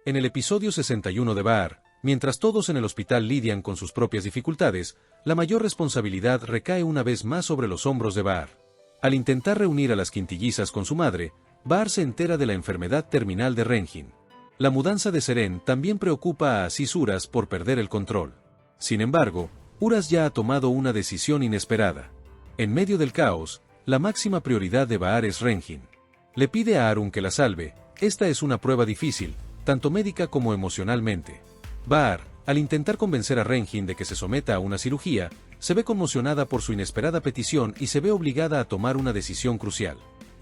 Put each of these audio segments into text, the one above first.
En el episodio 61 de Baar, mientras todos en el hospital lidian con sus propias dificultades, la mayor responsabilidad recae una vez más sobre los hombros de Baar. Al intentar reunir a las quintillizas con su madre, Baar se entera de la enfermedad terminal de Renjin. La mudanza de Seren también preocupa a Aziz Uras por perder el control. Sin embargo, Uras ya ha tomado una decisión inesperada. En medio del caos, la máxima prioridad de Baar es Renjin. Le pide a Arun que la salve. Esta es una prueba difícil, tanto médica como emocionalmente. Baar, al intentar convencer a Renjin de que se someta a una cirugía, se ve conmocionada por su inesperada petición y se ve obligada a tomar una decisión crucial.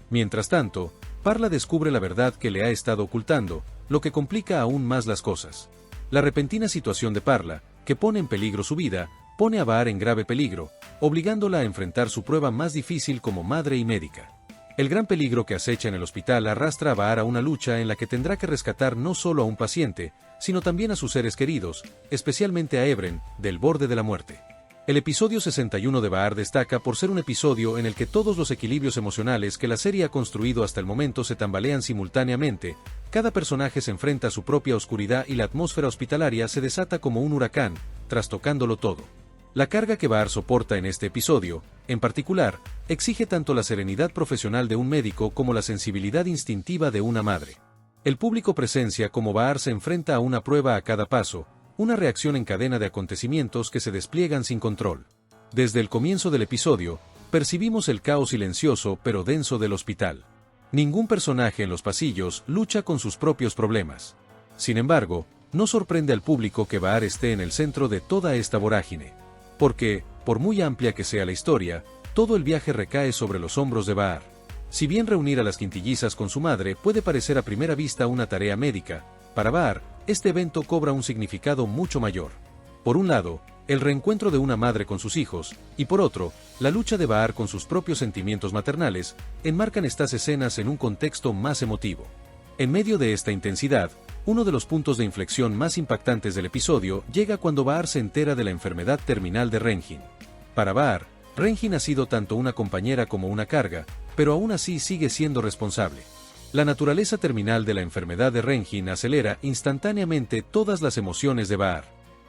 Mientras tanto, Parla descubre la verdad que le ha estado ocultando, lo que complica aún más las cosas. La repentina situación de Parla, que pone en peligro su vida, pone a Baar en grave peligro, obligándola a enfrentar su prueba más difícil como madre y médica. El gran peligro que acecha en el hospital arrastra a Baar a una lucha en la que tendrá que rescatar no solo a un paciente, sino también a sus seres queridos, especialmente a Ebren, del borde de la muerte. El episodio 61 de Baar destaca por ser un episodio en el que todos los equilibrios emocionales que la serie ha construido hasta el momento se tambalean simultáneamente, cada personaje se enfrenta a su propia oscuridad y la atmósfera hospitalaria se desata como un huracán, trastocándolo todo. La carga que Baar soporta en este episodio, en particular, exige tanto la serenidad profesional de un médico como la sensibilidad instintiva de una madre. El público presencia cómo Baar se enfrenta a una prueba a cada paso, una reacción en cadena de acontecimientos que se despliegan sin control. Desde el comienzo del episodio, percibimos el caos silencioso pero denso del hospital. Ningún personaje en los pasillos lucha con sus propios problemas. Sin embargo, no sorprende al público que Baar esté en el centro de toda esta vorágine. Porque, por muy amplia que sea la historia, todo el viaje recae sobre los hombros de Baar. Si bien reunir a las quintillizas con su madre puede parecer a primera vista una tarea médica, para Baar, este evento cobra un significado mucho mayor. Por un lado, el reencuentro de una madre con sus hijos, y por otro, la lucha de Baar con sus propios sentimientos maternales, enmarcan estas escenas en un contexto más emotivo. En medio de esta intensidad, uno de los puntos de inflexión más impactantes del episodio llega cuando Baar se entera de la enfermedad terminal de Renjin. Para Baar, Renjin ha sido tanto una compañera como una carga, pero aún así sigue siendo responsable. La naturaleza terminal de la enfermedad de Renjin acelera instantáneamente todas las emociones de Baar.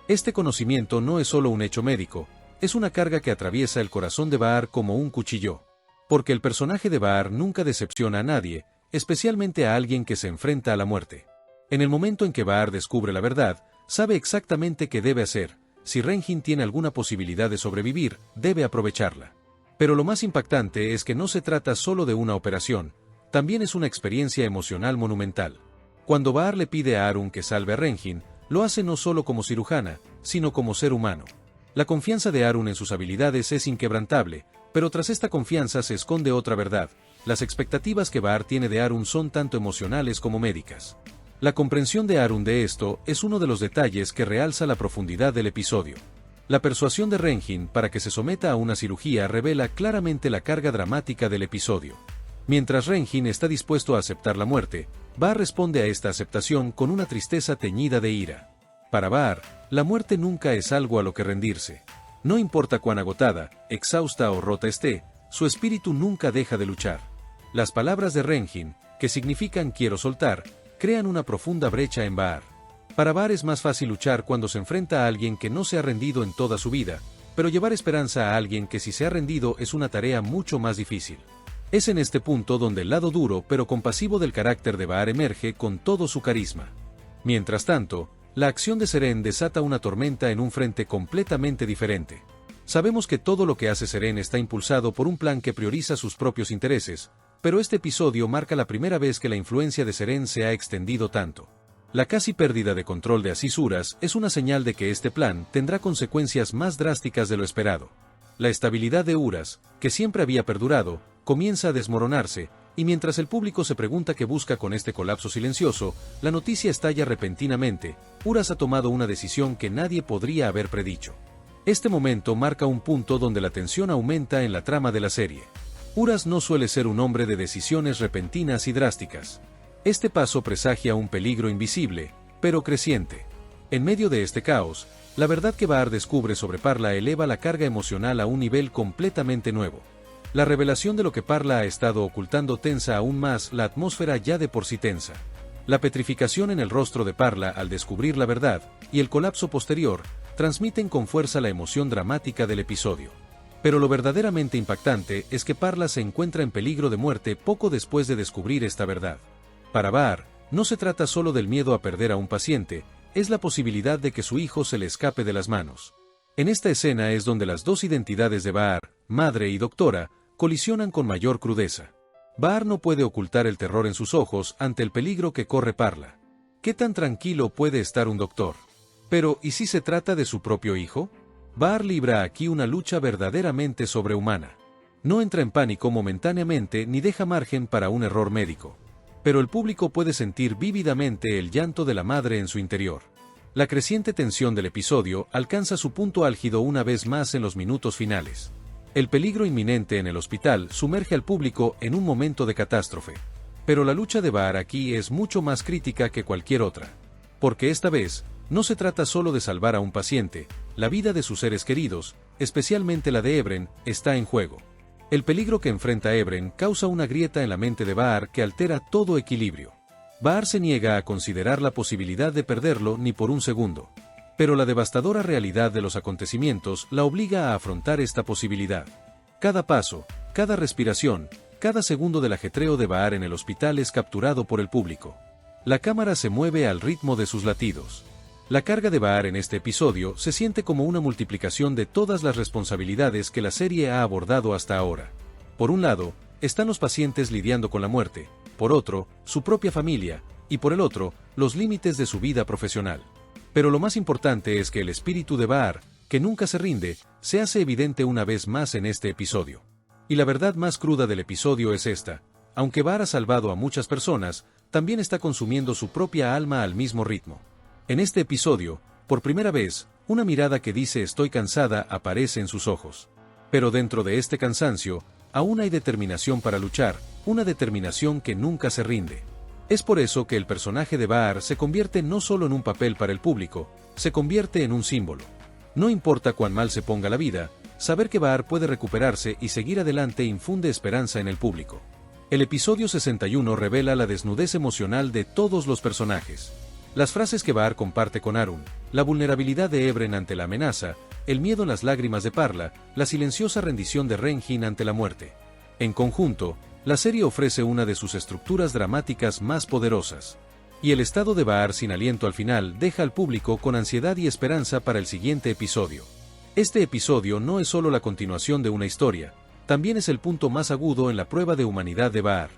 Este conocimiento no es solo un hecho médico, es una carga que atraviesa el corazón de Baar como un cuchillo. Porque el personaje de Baar nunca decepciona a nadie, especialmente a alguien que se enfrenta a la muerte. En el momento en que Baar descubre la verdad, sabe exactamente qué debe hacer. Si Renjin tiene alguna posibilidad de sobrevivir, debe aprovecharla. Pero lo más impactante es que no se trata solo de una operación, también es una experiencia emocional monumental. Cuando Baar le pide a Arun que salve a Renjin, lo hace no solo como cirujana, sino como ser humano. La confianza de Arun en sus habilidades es inquebrantable, pero tras esta confianza se esconde otra verdad. Las expectativas que Baar tiene de Arun son tanto emocionales como médicas. La comprensión de Arun de esto es uno de los detalles que realza la profundidad del episodio. La persuasión de Renjin para que se someta a una cirugía revela claramente la carga dramática del episodio. Mientras Renjin está dispuesto a aceptar la muerte, Baar responde a esta aceptación con una tristeza teñida de ira. Para Baar, la muerte nunca es algo a lo que rendirse. No importa cuán agotada, exhausta o rota esté, su espíritu nunca deja de luchar. Las palabras de Renjin, que significan quiero soltar, crean una profunda brecha en Baar. Para Baar es más fácil luchar cuando se enfrenta a alguien que no se ha rendido en toda su vida, pero llevar esperanza a alguien que sí se ha rendido es una tarea mucho más difícil. Es en este punto donde el lado duro pero compasivo del carácter de Baar emerge con todo su carisma. Mientras tanto, la acción de Seren desata una tormenta en un frente completamente diferente. Sabemos que todo lo que hace Seren está impulsado por un plan que prioriza sus propios intereses, pero este episodio marca la primera vez que la influencia de Seren se ha extendido tanto. La casi pérdida de control de Aziz Uras es una señal de que este plan tendrá consecuencias más drásticas de lo esperado. La estabilidad de Uras, que siempre había perdurado, comienza a desmoronarse, y mientras el público se pregunta qué busca con este colapso silencioso, la noticia estalla repentinamente. Uras ha tomado una decisión que nadie podría haber predicho. Este momento marca un punto donde la tensión aumenta en la trama de la serie. Uras no suele ser un hombre de decisiones repentinas y drásticas. Este paso presagia un peligro invisible, pero creciente. En medio de este caos, la verdad que Baar descubre sobre Parla eleva la carga emocional a un nivel completamente nuevo. La revelación de lo que Parla ha estado ocultando tensa aún más la atmósfera ya de por sí tensa. La petrificación en el rostro de Parla al descubrir la verdad, y el colapso posterior, transmiten con fuerza la emoción dramática del episodio. Pero lo verdaderamente impactante es que Parla se encuentra en peligro de muerte poco después de descubrir esta verdad. Para Bahar, no se trata solo del miedo a perder a un paciente, es la posibilidad de que su hijo se le escape de las manos. En esta escena es donde las dos identidades de Bahar, madre y doctora, colisionan con mayor crudeza. Bahar no puede ocultar el terror en sus ojos ante el peligro que corre Parla. ¿Qué tan tranquilo puede estar un doctor? Pero, ¿y si se trata de su propio hijo? Bahar libra aquí una lucha verdaderamente sobrehumana. No entra en pánico momentáneamente ni deja margen para un error médico. Pero el público puede sentir vívidamente el llanto de la madre en su interior. La creciente tensión del episodio alcanza su punto álgido una vez más en los minutos finales. El peligro inminente en el hospital sumerge al público en un momento de catástrofe. Pero la lucha de Bahar aquí es mucho más crítica que cualquier otra. Porque esta vez, no se trata solo de salvar a un paciente, la vida de sus seres queridos, especialmente la de Ebren, está en juego. El peligro que enfrenta Ebren causa una grieta en la mente de Bahar que altera todo equilibrio. Bahar se niega a considerar la posibilidad de perderlo ni por un segundo. Pero la devastadora realidad de los acontecimientos la obliga a afrontar esta posibilidad. Cada paso, cada respiración, cada segundo del ajetreo de Bahar en el hospital es capturado por el público. La cámara se mueve al ritmo de sus latidos. La carga de Bahar en este episodio se siente como una multiplicación de todas las responsabilidades que la serie ha abordado hasta ahora. Por un lado, están los pacientes lidiando con la muerte, por otro, su propia familia, y por el otro, los límites de su vida profesional. Pero lo más importante es que el espíritu de Bahar, que nunca se rinde, se hace evidente una vez más en este episodio. Y la verdad más cruda del episodio es esta: aunque Bahar ha salvado a muchas personas, también está consumiendo su propia alma al mismo ritmo. En este episodio, por primera vez, una mirada que dice "estoy cansada" aparece en sus ojos. Pero dentro de este cansancio, aún hay determinación para luchar, una determinación que nunca se rinde. Es por eso que el personaje de Bahar se convierte no solo en un papel para el público, se convierte en un símbolo. No importa cuán mal se ponga la vida, saber que Bahar puede recuperarse y seguir adelante infunde esperanza en el público. El episodio 61 revela la desnudez emocional de todos los personajes. Las frases que Bahar comparte con Arun, la vulnerabilidad de Ebren ante la amenaza, el miedo en las lágrimas de Parla, la silenciosa rendición de Renjin ante la muerte. En conjunto, la serie ofrece una de sus estructuras dramáticas más poderosas. Y el estado de Bahar sin aliento al final deja al público con ansiedad y esperanza para el siguiente episodio. Este episodio no es solo la continuación de una historia, también es el punto más agudo en la prueba de humanidad de Bahar.